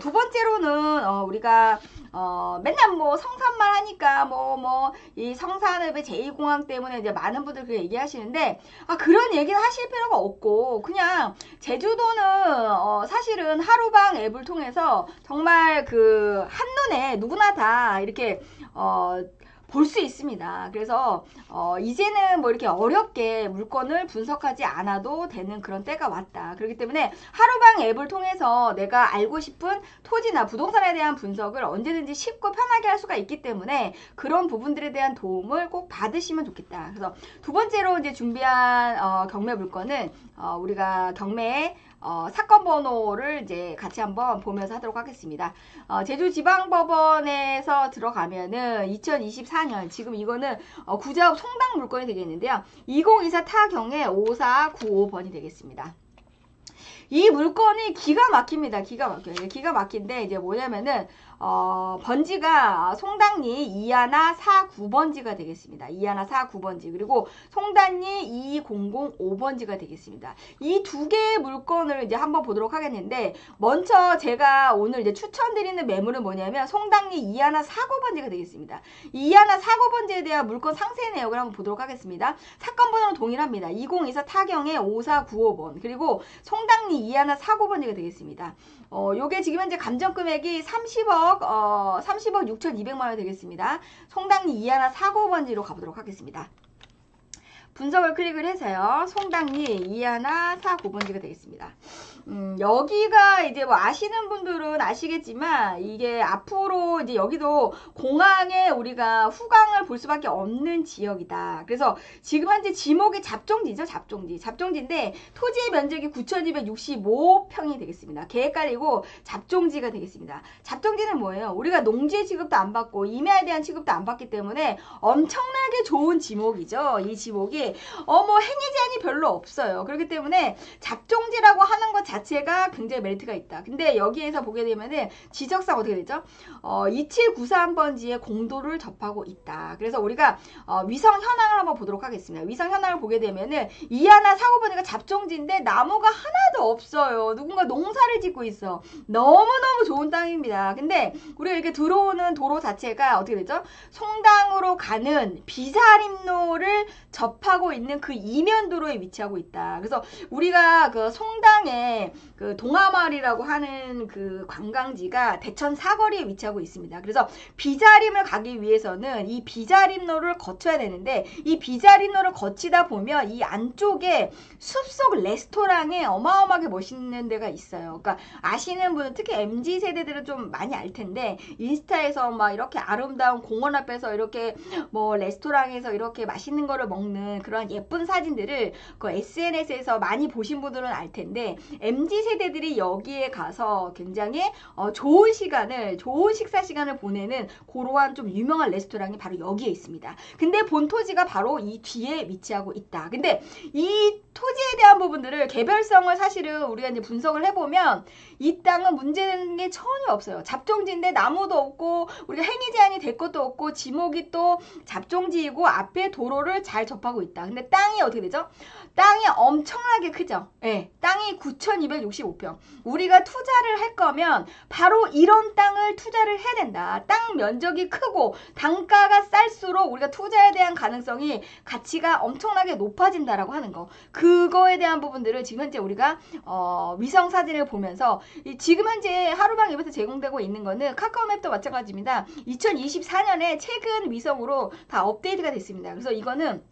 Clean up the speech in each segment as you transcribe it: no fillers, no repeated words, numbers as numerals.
두 번째로는 우리가 맨날 뭐 성산만 하니까 이 성산읍의 제2공항 때문에 이제 많은 분들 그렇게 얘기하시는데 그런 얘기는 하실 필요가 없고 그냥 제주도는 사실은 하루방 앱을 통해서 정말 그 한눈에 누구나 다 이렇게 볼 수 있습니다. 그래서 이제는 뭐 이렇게 어렵게 물건을 분석하지 않아도 되는 그런 때가 왔다. 그렇기 때문에 하루방 앱을 통해서 내가 알고 싶은 토지나 부동산에 대한 분석을 언제든지 쉽고 편하게 할 수가 있기 때문에 그런 부분들에 대한 도움을 꼭 받으시면 좋겠다. 그래서 두 번째로 이제 준비한 경매 물건은 우리가 경매에 사건 번호를 이제 같이 한번 보면서 하도록 하겠습니다. 제주지방법원에서 들어가면은 2024년 지금 이거는 구자읍 송당 물건이 되겠는데요. 2024 타경의 5495번이 되겠습니다. 이 물건이 기가 막힙니다. 기가 막혀요. 기가 막힌데 이제 뭐냐면은 번지가 송당리 2149번지가 되겠습니다. 2149번지 그리고 송당리 2005번지가 되겠습니다. 이 두 개의 물건을 이제 한번 보도록 하겠는데 먼저 제가 오늘 이제 추천드리는 매물은 뭐냐면 송당리 2149번지가 되겠습니다. 2149번지에 대한 물건 상세 내역을 한번 보도록 하겠습니다. 사건 번호는 동일합니다. 2024 타경의 5495번 그리고 송당리 2149번지가 되겠습니다. 요게 지금 현재 감정 금액이 30억 6,200만원 되겠습니다. 송당리 2149번지로 가보도록 하겠습니다. 분석을 클릭을 해서요. 송당리 2149번지가 되겠습니다. 여기가 이제 뭐 아시는 분들은 아시겠지만 이게 앞으로 이제 여기도 공항에 우리가 후광을 볼 수밖에 없는 지역이다. 그래서 지금 현재 지목이 잡종지죠. 잡종지인데 토지의 면적이 9,265평이 되겠습니다. 계획관리고 잡종지가 되겠습니다. 잡종지는 뭐예요? 우리가 농지 취급도 안 받고 임야에 대한 취급도 안 받기 때문에 엄청나게 좋은 지목이죠. 이 지목이 뭐 행위 제한이 별로 없어요. 그렇기 때문에 잡종지라고 하는 것 자체가 굉장히 메리트가 있다. 근데 여기에서 보게 되면은 지적상 어떻게 되죠? 2793번지에 공도를 접하고 있다. 그래서 우리가 위성 현황을 한번 보도록 하겠습니다. 위성 현황을 보게 되면은 2149번지가 잡종지인데 나무가 하나도 없어요. 누군가 농사를 짓고 있어. 너무너무 좋은 땅입니다. 근데 우리가 이렇게 들어오는 도로 자체가 어떻게 되죠? 송당으로 가는 비사림로를 접하고 있는 그 이면도로에 위치하고 있다. 그래서 우리가 그 송당에 그 동아마을이라고 하는 그 관광지가 대천 사거리에 위치하고 있습니다. 그래서 비자림을 가기 위해서는 이 비자림로를 거쳐야 되는데 이 비자림로를 거치다 보면 이 안쪽에 숲속 레스토랑에 어마어마하게 멋있는 데가 있어요. 그러니까 아시는 분은 특히 MZ세대들은 좀 많이 알 텐데 인스타에서 막 이렇게 아름다운 공원 앞에서 이렇게 뭐 레스토랑에서 이렇게 맛있는 거를 먹는 그런 예쁜 사진들을 그 SNS에서 많이 보신 분들은 알 텐데 MZ세대들이 여기에 가서 굉장히 좋은 시간을 좋은 식사 시간을 보내는 그러한 좀 유명한 레스토랑이 바로 여기에 있습니다. 근데 본 토지가 바로 이 뒤에 위치하고 있다. 근데 이 토지에 대한 부분들을 개별성을 사실은 우리가 이제 분석을 해보면 이 땅은 문제되는 게 전혀 없어요. 잡종지인데 나무도 없고 우리가 행위 제한이 될 것도 없고 지목이 또 잡종지이고 앞에 도로를 잘 접하고 있다. 근데 땅이 어떻게 되죠? 땅이 엄청나게 크죠. 네, 땅이 9,265평. 우리가 투자를 할 거면 바로 이런 땅을 투자를 해야 된다. 땅 면적이 크고 단가가 쌀수록 우리가 투자에 대한 가능성이 가치가 엄청나게 높아진다라고 하는 거. 그거에 대한 부분들을 지금 현재 우리가 위성 사진을 보면서 지금 현재 하루방 앱에서 제공되고 있는 거는 카카오맵도 마찬가지입니다. 2024년에 최근 위성으로 다 업데이트가 됐습니다. 그래서 이거는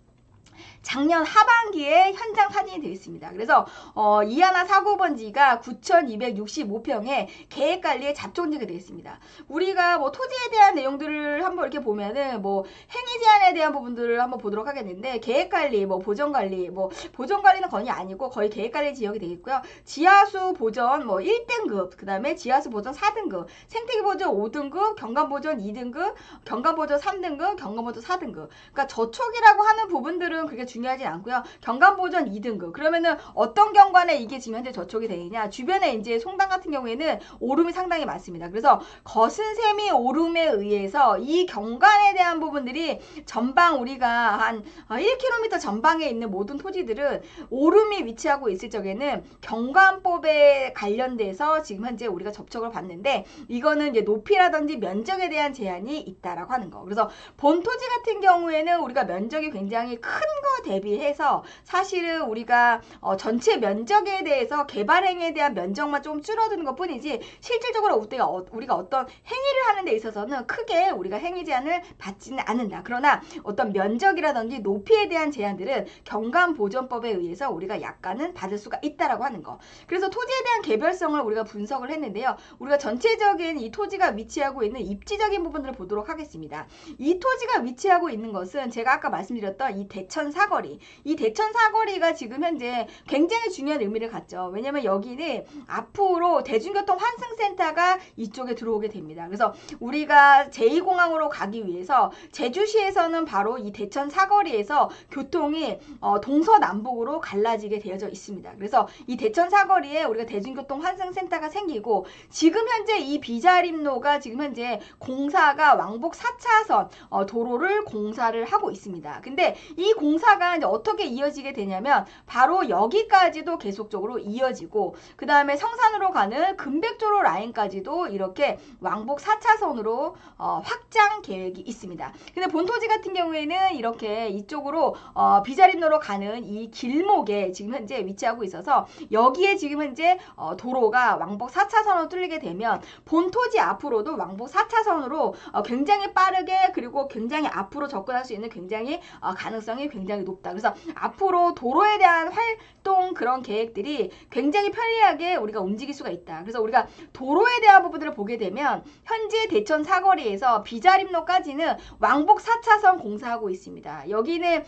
작년 하반기에 현장 사진이 되겠습니다. 그래서 2149번지가 9,265평에 계획관리의 잡종지가 되겠습니다. 우리가 뭐 토지에 대한 내용들을 한번 이렇게 보면은 뭐 행위 제한에 대한 부분들을 한번 보도록 하겠는데 계획관리, 뭐 보전관리, 뭐 보전관리는 거의 아니고 거의 계획관리 지역이 되겠고요. 지하수 보전 뭐 1등급, 그 다음에 지하수 보전 4등급, 생태계 보전 5등급, 경관 보전 2등급, 경관 보전 3등급, 경관 보전 4등급. 그러니까 저촉이라고 하는 부분들은 등급은 그렇게 중요하진 않고요. 경관보전 2등급. 그러면은 어떤 경관에 이게 지금 현재 저촉이 되느냐. 주변에 이제 송당 같은 경우에는 오름이 상당히 많습니다. 그래서 거슨 셈이 오름에 의해서 이 경관에 대한 부분들이 전방 우리가 한 1km 전방에 있는 모든 토지들은 오름이 위치하고 있을 적에는 경관법에 관련돼서 지금 현재 우리가 접촉을 받는데 이거는 이제 높이라든지 면적에 대한 제한이 있다라고 하는 거. 그래서 본토지 같은 경우에는 우리가 면적이 굉장히 큰 거 대비해서 사실은 우리가 전체 면적에 대해서 개발행위에 대한 면적만 좀 줄어드는 것 뿐이지 실질적으로 우리가 어떤 행위를 하는 데 있어서는 크게 우리가 행위 제한을 받지는 않는다. 그러나 어떤 면적이라든지 높이에 대한 제한들은 경관보전법에 의해서 우리가 약간은 받을 수가 있다라고 하는 거. 그래서 토지에 대한 개별성을 우리가 분석을 했는데요. 우리가 전체적인 이 토지가 위치하고 있는 입지적인 부분들을 보도록 하겠습니다. 이 토지가 위치하고 있는 것은 제가 아까 말씀드렸던 이 대천 사거리. 이 대천 사거리가 지금 현재 굉장히 중요한 의미를 갖죠. 왜냐면 여기는 앞으로 대중교통 환승센터가 이쪽에 들어오게 됩니다. 그래서 우리가 제2공항으로 가기 위해서 제주시에서는 바로 이 대천 사거리에서 교통이 동서남북으로 갈라지게 되어져 있습니다. 그래서 이 대천 사거리에 우리가 대중교통 환승센터가 생기고 지금 현재 이 비자림로가 지금 현재 공사가 왕복 4차선 도로를 공사를 하고 있습니다. 근데 이 공사가 이제 어떻게 이어지게 되냐면 바로 여기까지도 계속적으로 이어지고 그 다음에 성산으로 가는 금백조로 라인까지도 이렇게 왕복 4차선으로 확장 계획이 있습니다. 근데 본토지 같은 경우에는 이렇게 이쪽으로 비자림로로 가는 이 길목에 지금 현재 위치하고 있어서 여기에 지금 현재 도로가 왕복 4차선으로 뚫리게 되면 본토지 앞으로도 왕복 4차선으로 굉장히 빠르게 그리고 굉장히 앞으로 접근할 수 있는 굉장히 가능성이 굉장히 높다. 그래서 앞으로 도로에 대한 활동 그런 계획들이 굉장히 편리하게 우리가 움직일 수가 있다. 그래서 우리가 도로에 대한 부분들을 보게 되면 현재 대천 사거리에서 비자림로까지는 왕복 4차선 공사하고 있습니다. 여기는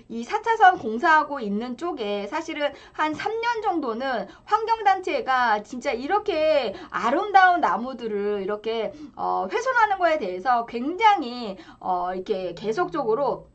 이 4차선 공사하고 있는 쪽에 사실은 한 3년 정도는 환경단체가 진짜 이렇게 아름다운 나무들을 이렇게 훼손하는 거에 대해서 굉장히 이렇게 계속적으로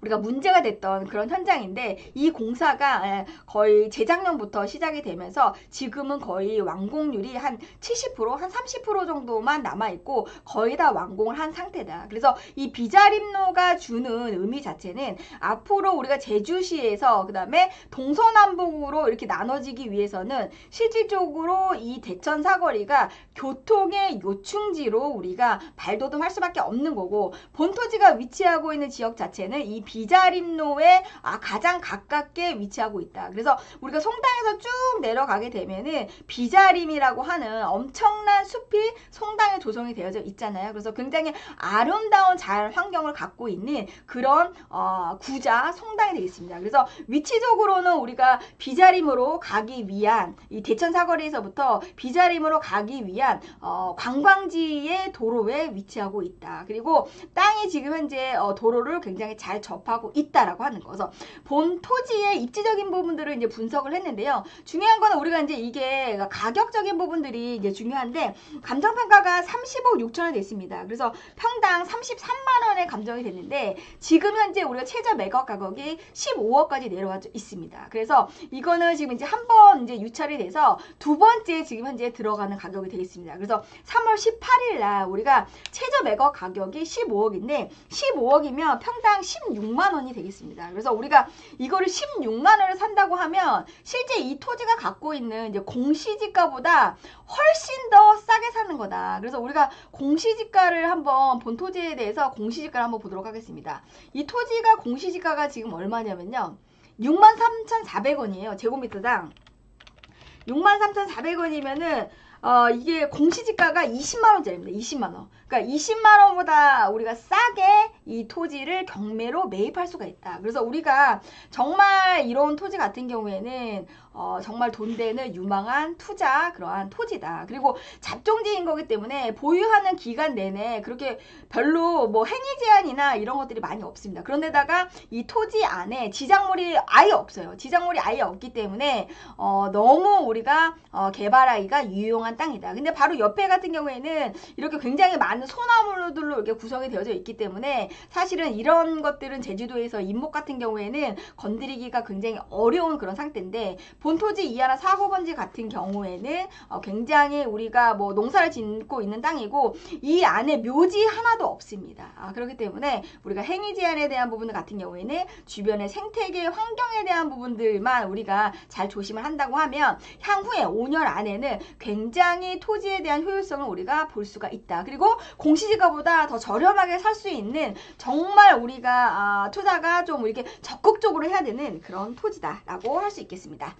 우리가 문제가 됐던 그런 현장인데 이 공사가 거의 재작년부터 시작이 되면서 지금은 거의 완공률이 한 70%, 한 30% 정도만 남아있고 거의 다 완공을 한 상태다. 그래서 이 비자림로가 주는 의미 자체는 앞으로 우리가 제주시에서 그 다음에 동서남북으로 이렇게 나눠지기 위해서는 실질적으로 이 대천 사거리가 교통의 요충지로 우리가 발돋움할 수밖에 없는 거고 본토지가 위치하고 있는 지역 자체는 이 비자림로에 가장 가깝게 위치하고 있다. 그래서 우리가 송당에서 쭉 내려가게 되면은 비자림이라고 하는 엄청난 숲이 송당에 조성이 되어져 있잖아요. 그래서 굉장히 아름다운 자연 환경을 갖고 있는 그런 구자 송당이 되겠습니다. 그래서 위치적으로는 우리가 비자림으로 가기 위한 이 대천 사거리에서부터 비자림으로 가기 위한 관광지의 도로에 위치하고 있다. 그리고 땅이 지금 현재 도로를 굉장히 잘 접하고 있다라고 하는 거. 그래서 본 토지의 입지적인 부분들을 이제 분석을 했는데요. 중요한 거는 우리가 이제 이게 가격적인 부분들이 이제 중요한데 감정평가가 30억 6천원 됐습니다. 그래서 평당 33만 원에 감정이 됐는데 지금 현재 우리가 최저 매각 가격이 15억까지 내려와 있습니다. 그래서 이거는 지금 이제 한 번 이제 유찰이 돼서 두 번째 지금 현재 들어가는 가격이 되겠습니다. 그래서 3월 18일 날 우리가 최저 매각 가격이 15억인데 15억이면 평당 16만 원이 되겠습니다. 그래서 우리가 이거를 16만 원을 산다고 하면 실제 이 토지가 갖고 있는 이제 공시지가보다 훨씬 더 싸게 사는 거다. 그래서 우리가 공시지가를 한번 본 토지에 대해서 공시지가를 한번 보도록 하겠습니다. 이 토지가 공시지가가 지금 얼마냐면요. 63,400원이에요. 제곱미터당. 63,400원이면은 이게 공시지가가 20만원짜리입니다. 20만원. 그러니까 20만원보다 우리가 싸게 이 토지를 경매로 매입할 수가 있다. 그래서 우리가 정말 이런 토지 같은 경우에는 정말 돈 되는 유망한 투자 그러한 토지다. 그리고 잡종지인 거기 때문에 보유하는 기간 내내 그렇게 별로 뭐 행위 제한이나 이런 것들이 많이 없습니다. 그런데다가 이 토지 안에 지작물이 아예 없어요. 지작물이 아예 없기 때문에 너무 우리가 개발하기가 유용한 유명한 땅이다. 근데 바로 옆에 같은 경우에는 이렇게 굉장히 많은 소나무들로 이렇게 구성이 되어져 있기 때문에 사실은 이런 것들은 제주도에서 잇목 같은 경우에는 건드리기가 굉장히 어려운 그런 상태인데, 본토지 이하나 사고번지 같은 경우에는 굉장히 우리가 뭐 농사를 짓고 있는 땅이고 이 안에 묘지 하나도 없습니다. 그렇기 때문에 우리가 행위 제한에 대한 부분 같은 경우에는 주변의 생태계 환경에 대한 부분들만 우리가 잘 조심을 한다고 하면 향후에 5년 안에는 굉장히 토지에 대한 효율성을 우리가 볼 수가 있다. 그리고 공시지가보다 더 저렴하게 살 수 있는 정말 우리가 투자가 좀 이렇게 적극적으로 해야 되는 그런 토지다라고 할 수 있겠습니다.